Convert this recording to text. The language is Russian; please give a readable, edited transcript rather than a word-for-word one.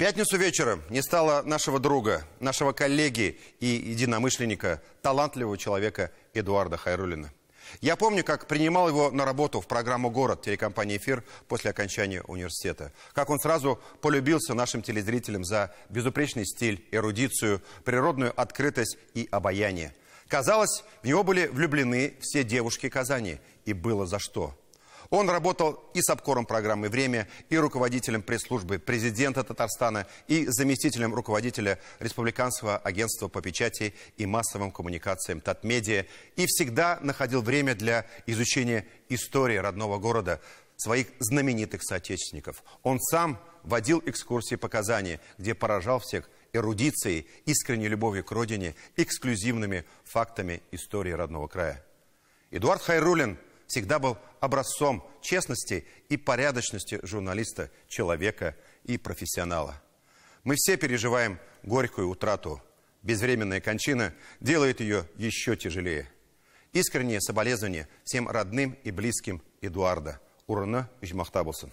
пятницу вечером не стало нашего друга, нашего коллеги и единомышленника, талантливого человека Эдуарда Хайруллина. Я помню, как принимал его на работу в программу «Город» телекомпании «Эфир» после окончания университета. Как он сразу полюбился нашим телезрителям за безупречный стиль, эрудицию, природную открытость и обаяние. Казалось, в него были влюблены все девушки Казани, и было за что. Он работал и с обкором программы «Время», и руководителем пресс-службы президента Татарстана, и заместителем руководителя Республиканского агентства по печати и массовым коммуникациям «Татмедиа», и всегда находил время для изучения истории родного города, своих знаменитых соотечественников. Он сам водил экскурсии по Казани, где поражал всех эрудицией, искренней любовью к родине, эксклюзивными фактами истории родного края. Эдуард Хайруллин всегда был образцом честности и порядочности журналиста, человека и профессионала. Мы все переживаем горькую утрату. Безвременная кончина делает ее еще тяжелее. Искреннее соболезнование всем родным и близким Эдуарда. Урны Ижмахта болсын.